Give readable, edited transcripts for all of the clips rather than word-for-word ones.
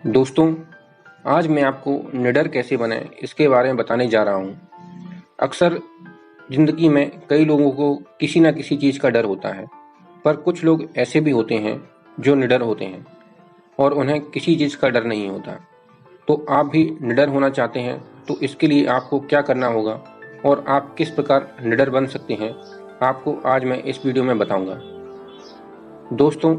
दोस्तों, आज मैं आपको निडर कैसे बनें इसके बारे में बताने जा रहा हूँ। अक्सर ज़िंदगी में कई लोगों को किसी न किसी चीज़ का डर होता है, पर कुछ लोग ऐसे भी होते हैं जो निडर होते हैं और उन्हें किसी चीज़ का डर नहीं होता। तो आप भी निडर होना चाहते हैं तो इसके लिए आपको क्या करना होगा और आप किस प्रकार निडर बन सकते हैं, आपको आज मैं इस वीडियो में बताऊँगा। दोस्तों,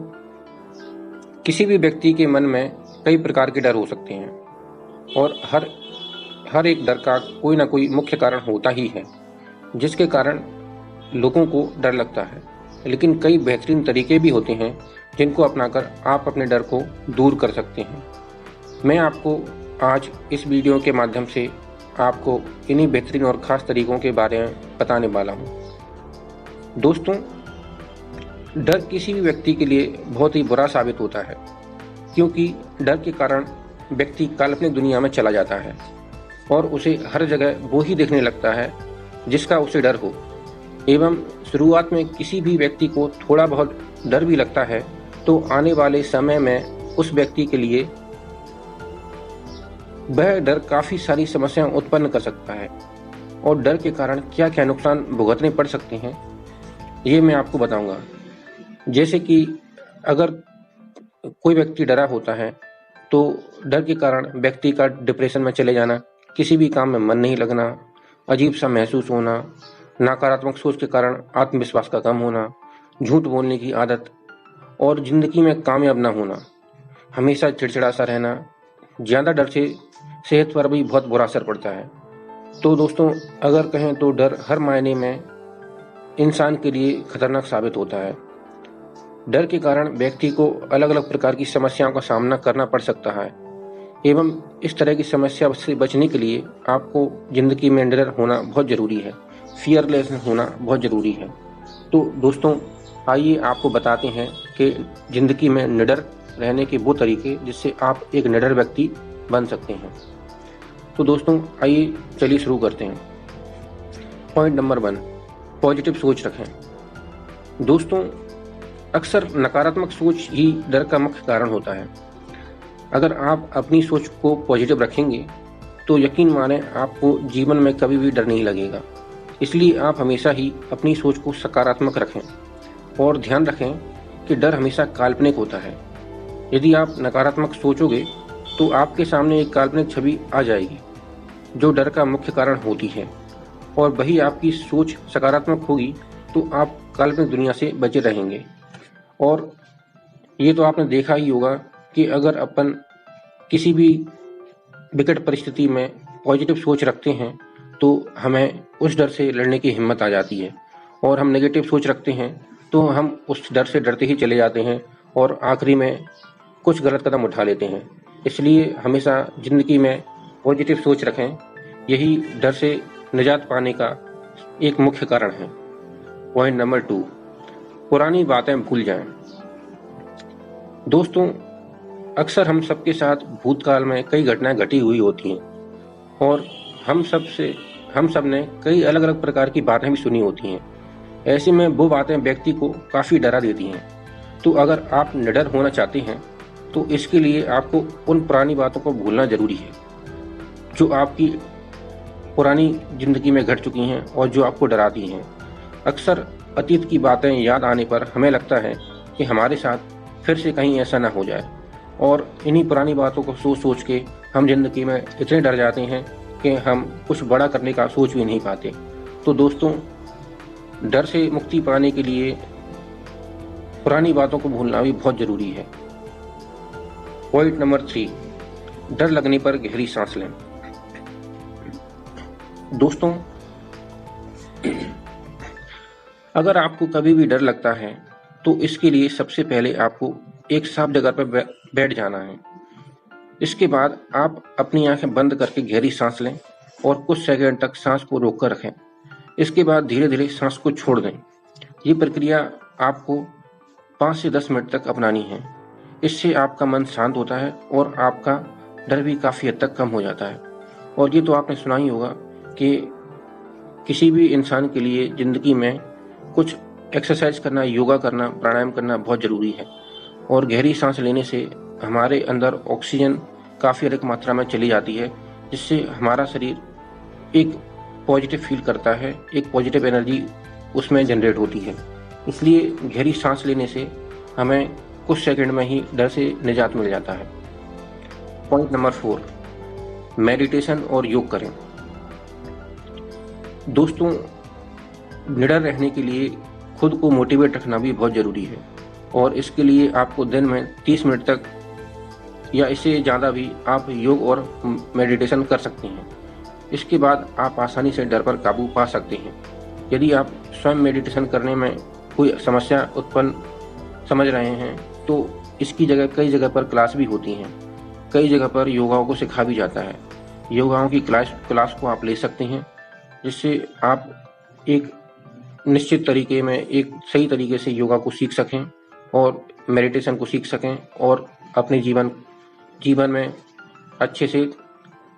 किसी भी व्यक्ति के मन में कई प्रकार के डर हो सकते हैं और हर एक डर का कोई ना कोई मुख्य कारण होता ही है, जिसके कारण लोगों को डर लगता है। लेकिन कई बेहतरीन तरीके भी होते हैं जिनको अपनाकर आप अपने डर को दूर कर सकते हैं। मैं आपको आज इस वीडियो के माध्यम से आपको इन्हीं बेहतरीन और ख़ास तरीकों के बारे में बताने वाला हूँ। दोस्तों, डर किसी भी व्यक्ति के लिए बहुत ही बुरा साबित होता है, क्योंकि डर के कारण व्यक्ति काल्पनिक दुनिया में चला जाता है और उसे हर जगह वो ही देखने लगता है जिसका उसे डर हो। एवं शुरुआत में किसी भी व्यक्ति को थोड़ा बहुत डर भी लगता है तो आने वाले समय में उस व्यक्ति के लिए वह डर काफ़ी सारी समस्याएं उत्पन्न कर सकता है और डर के कारण क्या क्या नुकसान भुगतने पड़ सकते हैं, ये मैं आपको बताऊंगा। जैसे कि अगर कोई व्यक्ति डरा होता है तो डर के कारण व्यक्ति का डिप्रेशन में चले जाना, किसी भी काम में मन नहीं लगना, अजीब सा महसूस होना, नकारात्मक सोच के कारण आत्मविश्वास का कम होना, झूठ बोलने की आदत और ज़िंदगी में कामयाब ना होना, हमेशा चिड़चिड़ा सा रहना। ज़्यादा डर से सेहत पर भी बहुत बुरा असर पड़ता है। तो दोस्तों, अगर कहें तो डर हर मायने में इंसान के लिए खतरनाक साबित होता है। डर के कारण व्यक्ति को अलग अलग प्रकार की समस्याओं का सामना करना पड़ सकता है एवं इस तरह की समस्या से बचने के लिए आपको ज़िंदगी में निडर होना बहुत ज़रूरी है, फियरलेस होना बहुत ज़रूरी है। तो दोस्तों, आइए आपको बताते हैं कि ज़िंदगी में निडर रहने के वो तरीके जिससे आप एक निडर व्यक्ति बन सकते हैं। तो दोस्तों, आइए चलिए शुरू करते हैं। पॉइंट नंबर 1, पॉजिटिव सोच रखें। दोस्तों, अक्सर नकारात्मक सोच ही डर का मुख्य कारण होता है। अगर आप अपनी सोच को पॉजिटिव रखेंगे तो यकीन माने आपको जीवन में कभी भी डर नहीं लगेगा। इसलिए आप हमेशा ही अपनी सोच को सकारात्मक रखें और ध्यान रखें कि डर हमेशा काल्पनिक होता है। यदि आप नकारात्मक सोचोगे तो आपके सामने एक काल्पनिक छवि आ जाएगी जो डर का मुख्य कारण होती है, और वही आपकी सोच सकारात्मक होगी तो आप काल्पनिक दुनिया से बचे रहेंगे। और ये तो आपने देखा ही होगा कि अगर अपन किसी भी विकट परिस्थिति में पॉजिटिव सोच रखते हैं तो हमें उस डर से लड़ने की हिम्मत आ जाती है, और हम नेगेटिव सोच रखते हैं तो हम उस डर से डरते ही चले जाते हैं और आखिरी में कुछ गलत कदम उठा लेते हैं। इसलिए हमेशा ज़िंदगी में पॉजिटिव सोच रखें, यही डर से निजात पाने का एक मुख्य कारण है। पॉइंट नंबर 2, पुरानी बातें भूल जाएं। दोस्तों, अक्सर हम सबके साथ भूतकाल में कई घटनाएं घटी हुई होती हैं और हम सब ने कई अलग अलग प्रकार की बातें भी सुनी होती हैं। ऐसे में वो बातें व्यक्ति को काफ़ी डरा देती हैं। तो अगर आप निडर होना चाहते हैं तो इसके लिए आपको उन पुरानी बातों को भूलना ज़रूरी है जो आपकी पुरानी ज़िंदगी में घट चुकी हैं और जो आपको डराती हैं। अक्सर अतीत की बातें याद आने पर हमें लगता है कि हमारे साथ फिर से कहीं ऐसा ना हो जाए, और इन्हीं पुरानी बातों को सोच सोच के हम ज़िंदगी में इतने डर जाते हैं कि हम कुछ बड़ा करने का सोच भी नहीं पाते। तो दोस्तों, डर से मुक्ति पाने के लिए पुरानी बातों को भूलना भी बहुत ज़रूरी है। पॉइंट नंबर 3, डर लगने पर गहरी सांस लें। दोस्तों, अगर आपको कभी भी डर लगता है तो इसके लिए सबसे पहले आपको एक साफ जगह पर बैठ जाना है। इसके बाद आप अपनी आंखें बंद करके गहरी सांस लें और कुछ सेकंड तक सांस को रोक कर रखें। इसके बाद धीरे धीरे सांस को छोड़ दें। ये प्रक्रिया आपको 5 से 10 मिनट तक अपनानी है। इससे आपका मन शांत होता है और आपका डर भी काफ़ी हद तक कम हो जाता है। और ये तो आपने सुना ही होगा कि किसी भी इंसान के लिए ज़िंदगी में कुछ एक्सरसाइज करना, योगा करना, प्राणायाम करना बहुत ज़रूरी है, और गहरी सांस लेने से हमारे अंदर ऑक्सीजन काफ़ी अधिक मात्रा में चली जाती है, जिससे हमारा शरीर एक पॉजिटिव फील करता है, एक पॉजिटिव एनर्जी उसमें जनरेट होती है। इसलिए गहरी सांस लेने से हमें कुछ सेकंड में ही डर से निजात मिल जाता है। पॉइंट नंबर 4, मेडिटेशन और योग करें। दोस्तों, निडर रहने के लिए खुद को मोटिवेट रखना भी बहुत ज़रूरी है, और इसके लिए आपको दिन में 30 मिनट तक या इससे ज़्यादा भी आप योग और मेडिटेशन कर सकते हैं। इसके बाद आप आसानी से डर पर काबू पा सकते हैं। यदि आप स्वयं मेडिटेशन करने में कोई समस्या उत्पन्न समझ रहे हैं तो इसकी जगह कई जगह पर क्लास भी होती हैं, कई जगह पर योगाओं को सिखा भी जाता है। योगाओं की क्लास को आप ले सकते हैं, जिससे आप एक निश्चित तरीके में एक सही तरीके से योगा को सीख सकें और मेडिटेशन को सीख सकें और अपने जीवन में अच्छे से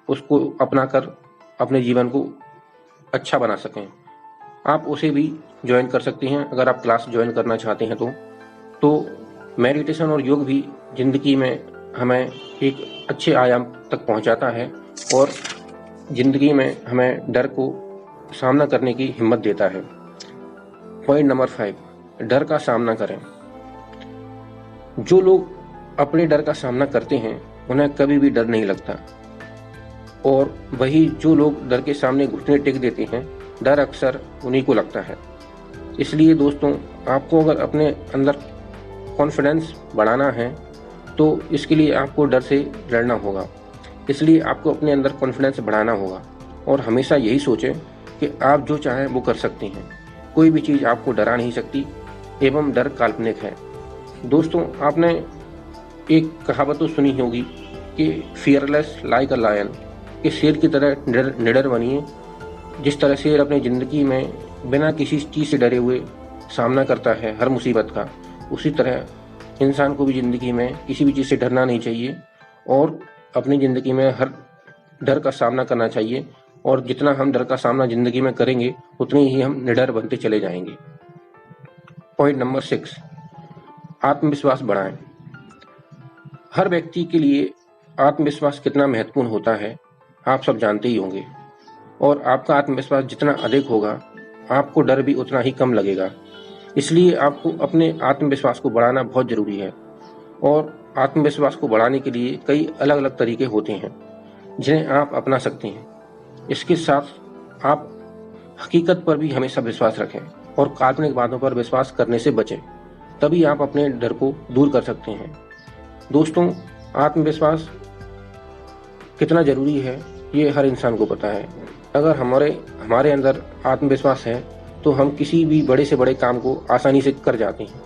उसको अपनाकर अपने जीवन को अच्छा बना सकें। आप उसे भी ज्वाइन कर सकते हैं अगर आप क्लास ज्वाइन करना चाहते हैं तो मेडिटेशन और योग भी ज़िंदगी में हमें एक अच्छे आयाम तक पहुंचाता है और ज़िंदगी में हमें डर को सामना करने की हिम्मत देता है। पॉइंट नंबर 5, डर का सामना करें। जो लोग अपने डर का सामना करते हैं उन्हें कभी भी डर नहीं लगता, और वही जो लोग डर के सामने घुटने टेक देते हैं, डर अक्सर उन्हीं को लगता है। इसलिए दोस्तों, आपको अगर अपने अंदर कॉन्फिडेंस बढ़ाना है तो इसके लिए आपको डर से लड़ना होगा। इसलिए आपको अपने अंदर कॉन्फिडेंस बढ़ाना होगा और हमेशा यही सोचें कि आप जो चाहें वो कर सकते हैं। कोई भी चीज़ आपको डरा नहीं सकती, एवं डर काल्पनिक है। दोस्तों, आपने एक कहावत तो सुनी होगी कि फियरलेस लाइक अ लायन, कि शेर की तरह निडर बनिए। जिस तरह शेर अपनी ज़िंदगी में बिना किसी चीज़ से डरे हुए सामना करता है हर मुसीबत का, उसी तरह इंसान को भी ज़िंदगी में किसी भी चीज़ से डरना नहीं चाहिए और अपनी ज़िंदगी में हर डर का सामना करना चाहिए। और जितना हम डर का सामना ज़िंदगी में करेंगे उतनी ही हम निडर बनते चले जाएंगे। पॉइंट नंबर 6, आत्मविश्वास बढ़ाएं। हर व्यक्ति के लिए आत्मविश्वास कितना महत्वपूर्ण होता है आप सब जानते ही होंगे, और आपका आत्मविश्वास जितना अधिक होगा आपको डर भी उतना ही कम लगेगा। इसलिए आपको अपने आत्मविश्वास को बढ़ाना बहुत ज़रूरी है, और आत्मविश्वास को बढ़ाने के लिए कई अलग अलग तरीके होते हैं जिन्हें आप अपना सकते हैं। इसके साथ आप हकीकत पर भी हमेशा विश्वास रखें और काल्पनिक बातों पर विश्वास करने से बचें, तभी आप अपने डर को दूर कर सकते हैं। दोस्तों, आत्मविश्वास कितना ज़रूरी है ये हर इंसान को पता है। अगर हमारे अंदर आत्मविश्वास है तो हम किसी भी बड़े से बड़े काम को आसानी से कर जाते हैं,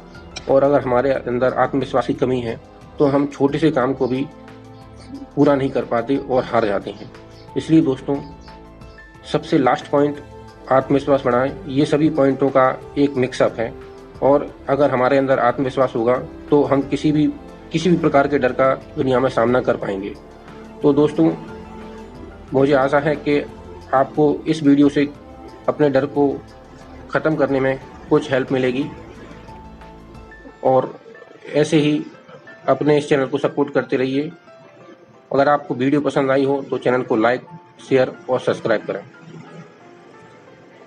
और अगर हमारे अंदर आत्मविश्वास की कमी है तो हम छोटे से काम को भी पूरा नहीं कर पाते और हार जाते हैं। इसलिए दोस्तों, सबसे लास्ट पॉइंट, आत्मविश्वास बढ़ाएं। ये सभी पॉइंटों का एक मिक्सअप है, और अगर हमारे अंदर आत्मविश्वास होगा तो हम किसी भी प्रकार के डर का दुनिया में सामना कर पाएंगे। तो दोस्तों, मुझे आशा है कि आपको इस वीडियो से अपने डर को ख़त्म करने में कुछ हेल्प मिलेगी, और ऐसे ही अपने इस चैनल को सपोर्ट करते रहिए। अगर आपको वीडियो पसंद आई हो तो चैनल को लाइक, शेयर और सब्सक्राइब करें।